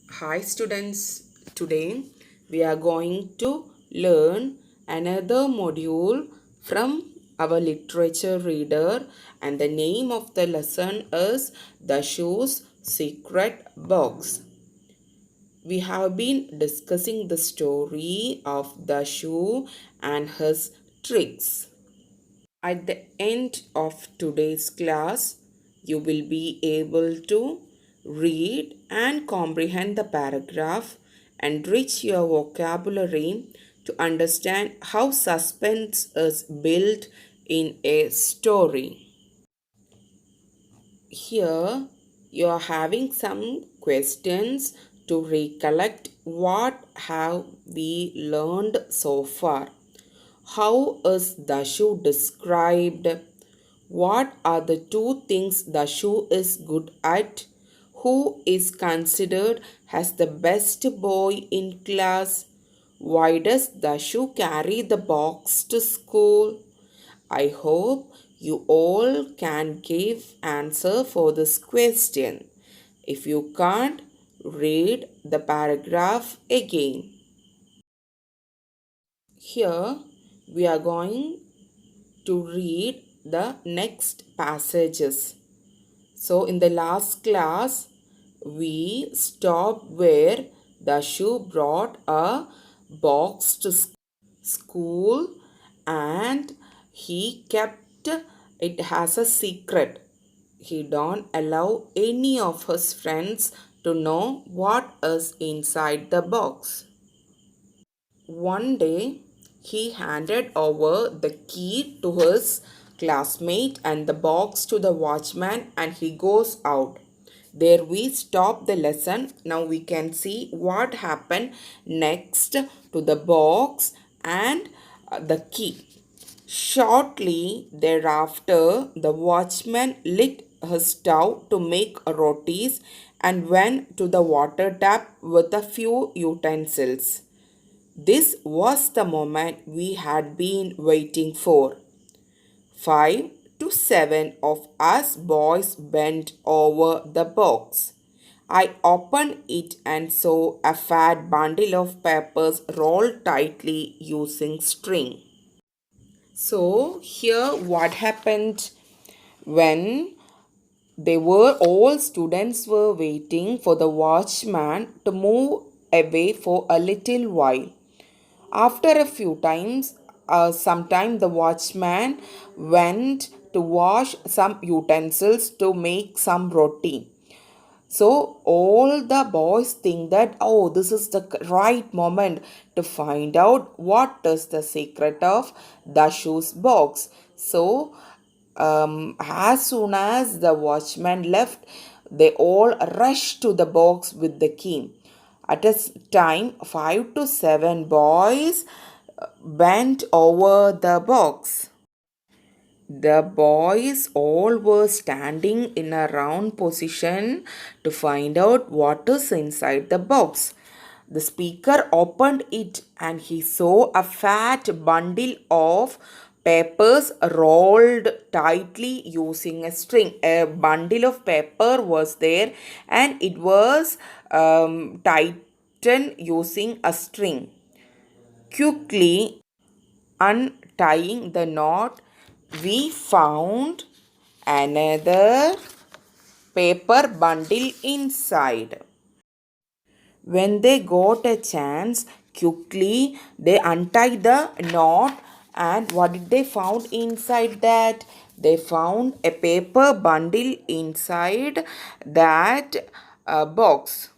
Hi students, today we are going to learn another module from our literature reader, and the name of the lesson is Dashu's Secret Box. We have been discussing the story of Dashu and his tricks. At the end of today's class, you will be able to read and comprehend the paragraph, enrich your vocabulary to understand how suspense is built in a story. Here, you are having some questions to recollect what have we learned so far. How is Dashu described? What are the two things Dashu is good at? Who is considered as the best boy in class? Why does Dashu carry the box to school? I hope you all can give answer for this question. If you can't, read the paragraph again. Here we are going to read the next passages. So in the last class, we stopped where Dashu brought a box to school and he kept it as a secret. He don't allow any of his friends to know what is inside the box. One day, he handed over the key to his classmate and the box to the watchman, and he goes out. There we stop the lesson. Now we can see what happened next to the box and the key. Shortly thereafter, the watchman lit his stove to make rotis and went to the water tap with a few utensils. This was the moment we had been waiting for. 5 to 7 of us boys bent over the box. I opened it and saw a fat bundle of papers rolled tightly using string. So, here what happened when all students were waiting for the watchman to move away for a little while. After a few times, sometime the watchman went to wash some utensils to make some roti. So all the boys think that, oh, this is the right moment to find out what is the secret of Dashu's box. So as soon as the watchman left, they all rushed to the box with the key. At a time, 5 to 7 boys bent over the box. The boys all were standing in a round position to find out what is inside the box. The speaker opened it and he saw a fat bundle of papers rolled tightly using a string. A bundle of paper was there and it was tightened using a string. Quickly untying the knot, we found another paper bundle inside. When they got a chance, quickly they untied the knot, and what did they found inside that? They found a paper bundle inside that box,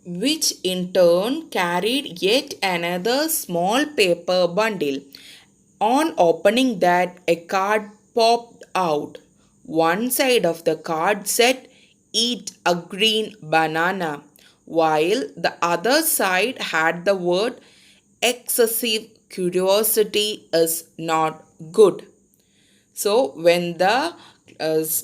which in turn carried yet another small paper bundle. On opening that, a card popped out. One side of the card said, "Eat a green banana," while the other side had the word, "Excessive curiosity is not good." So when the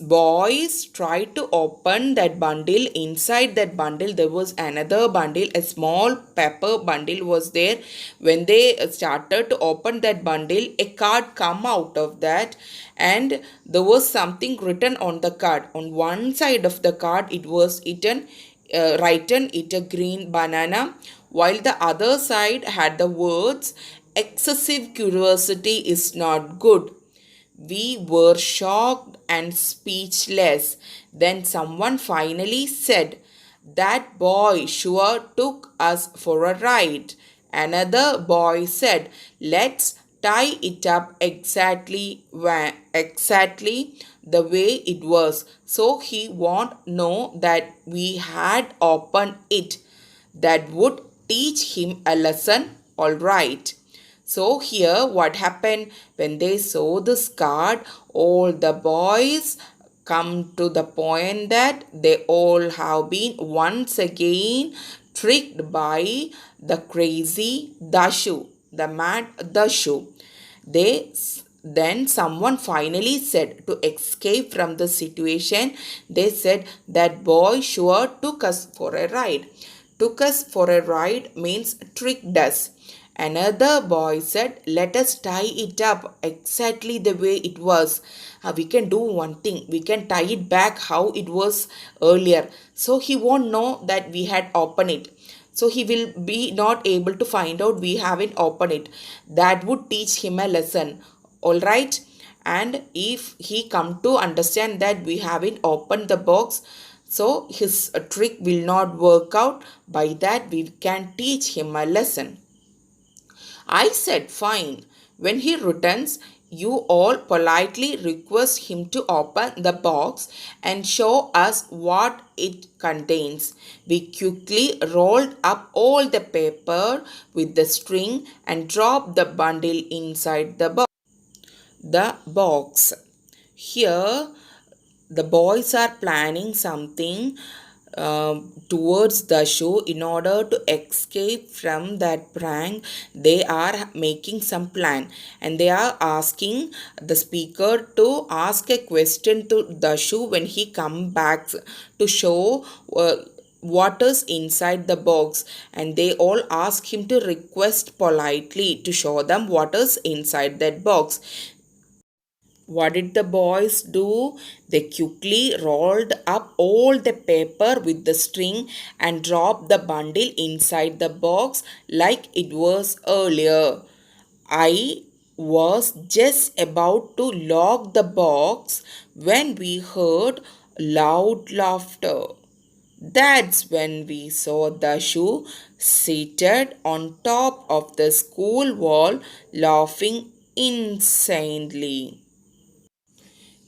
boys tried to open that bundle, inside that bundle there was another bundle, a small paper bundle was there. When they started to open that bundle, a card come out of that, and there was something written on the card. On one side of the card it was written, written it a green banana, while the other side had the words, excessive curiosity is not good. We were shocked and speechless. Then someone finally said, that boy sure took us for a ride. Another boy said, let's tie it up exactly the way it was, so he won't know that we had opened it. That would teach him a lesson, all right. So here what happened, when they saw this card, all the boys come to the point that they all have been once again tricked by the crazy Dashu, the mad Dashu. They then someone finally said, to escape from the situation, they said that boy sure took us for a ride. Took us for a ride means tricked us. Another boy said, let us tie it up exactly the way it was. We can do one thing, we can tie it back how it was earlier. So he won't know that we had opened it. So he will be not able to find out we haven't opened it. That would teach him a lesson. Alright. And if he come to understand that we haven't opened the box, so his trick will not work out. By that we can teach him a lesson. I said, fine. When he returns, you all politely request him to open the box and show us what it contains. We quickly rolled up all the paper with the string and dropped the bundle inside the box. Here the boys are planning something towards the show. In order to escape from that prank, they are making some plan, and they are asking the speaker to ask a question to the show when he come back to show what is inside the box, and they all ask him to request politely to show them what is inside that box. What did the boys do? They quickly rolled up all the paper with the string and dropped the bundle inside the box like it was earlier. I was just about to lock the box when we heard loud laughter. That's when we saw the shoe seated on top of the school wall laughing insanely.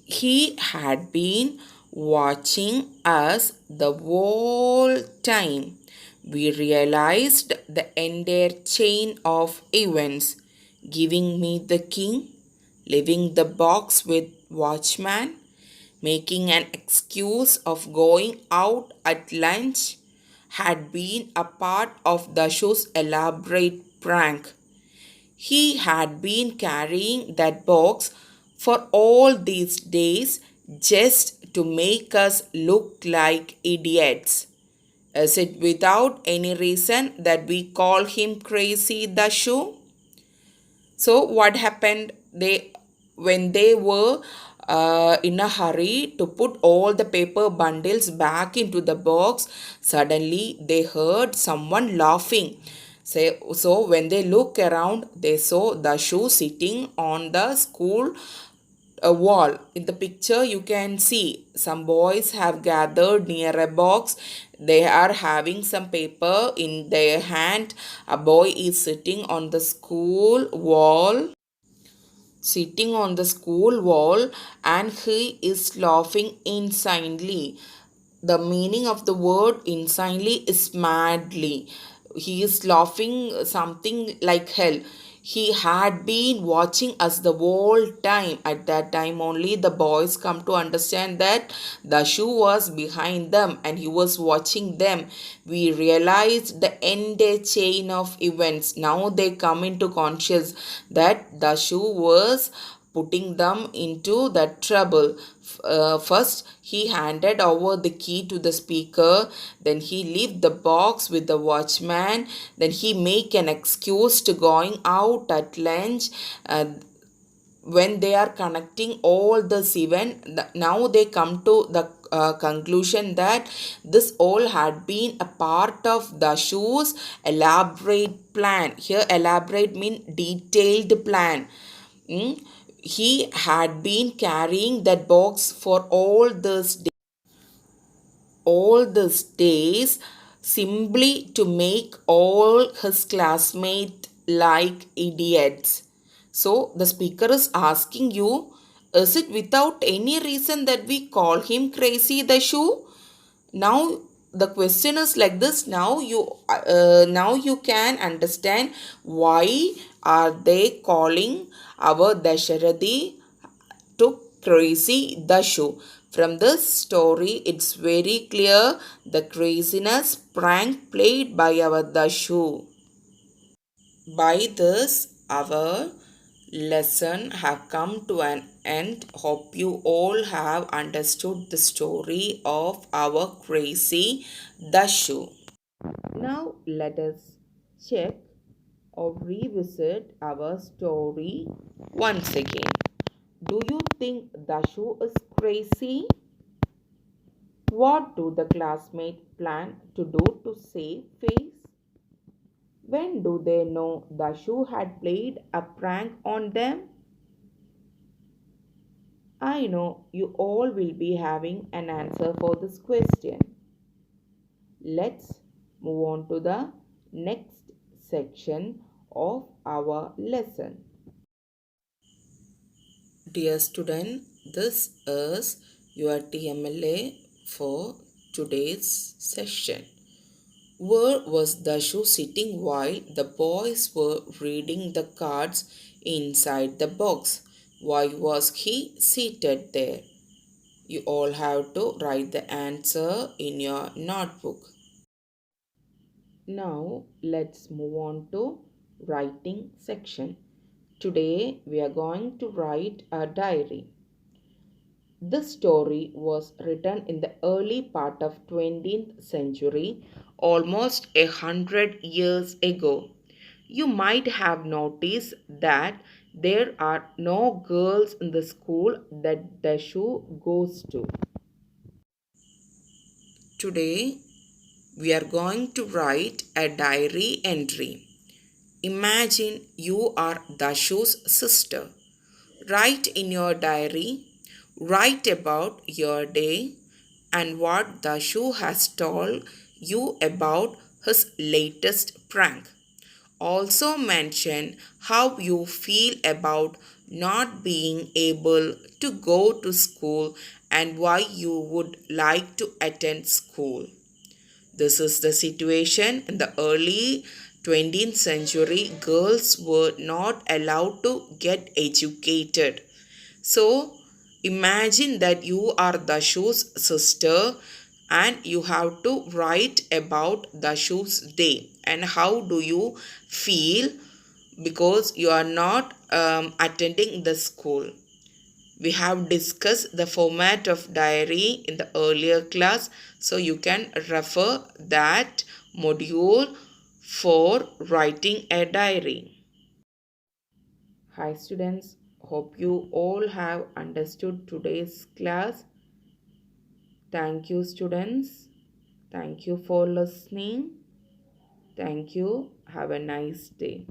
He had been watching us the whole time. We realized the entire chain of events, giving me the king, leaving the box with watchman, making an excuse of going out at lunch, had been a part of the show's elaborate prank. He had been carrying that box for all these days just to make us look like idiots. Is it without any reason that we call him Crazy Dashu? So what happened? When they were in a hurry to put all the paper bundles back into the box, suddenly they heard someone laughing. So when they look around, they saw the shoe sitting on the school wall. In the picture, you can see some boys have gathered near a box. They are having some paper in their hand. A boy is sitting on the school wall, and he is laughing insanely. The meaning of the word insanely is madly. He is laughing something like hell. He had been watching us the whole time. At that time only the boys come to understand that the shoe was behind them and he was watching them. We realized the entire chain of events. Now they come into conscious that the shoe was putting them into the trouble. First, he handed over the key to the speaker. Then he left the box with the watchman. Then he make an excuse to going out at lunch. When they are connecting all the seven, now they come to the conclusion that this all had been a part of Dashu's elaborate plan. Here, elaborate mean detailed plan. He had been carrying that box for all these days simply to make all his classmates like idiots. So the speaker is asking you, is it without any reason that we call him crazy the shoe? Now the question is like this. Now you can understand why are they calling our Dasharathi to crazy the show. From this story, it's very clear the craziness prank played by our Dashu. By this, our lesson have come to an end. Hope you all have understood the story of our crazy Dashu. Now let us check or revisit our story once again. Do you think Dashu is crazy? What do the classmates plan to do to save face? When do they know Dashu had played a prank on them? I know you all will be having an answer for this question. Let's move on to the next section of our lesson. Dear student, this is your TMLA for today's session. Where was Dashu sitting while the boys were reading the cards inside the box? Why was he seated there? You all have to write the answer in your notebook. Now let's move on to writing section. Today we are going to write a diary. This story was written in the early part of 20th century, almost 100 years ago. You might have noticed that there are no girls in the school that Dashu goes to. Today we are going to write a diary entry. Imagine you are Dashu's sister. Write in your diary, write about your day and what Dashu has told you about his latest prank. Also mention how you feel about not being able to go to school and why you would like to attend school. This is the situation in the early 20th century. Girls were not allowed to get educated. So imagine that you are Dashu's sister and you have to write about Dashu's day and how do you feel because you are not attending the school. We have discussed the format of diary in the earlier class, so you can refer that module for writing a diary. Hi students, hope you all have understood today's class. Thank you students. Thank you for listening. Thank you. Have a nice day.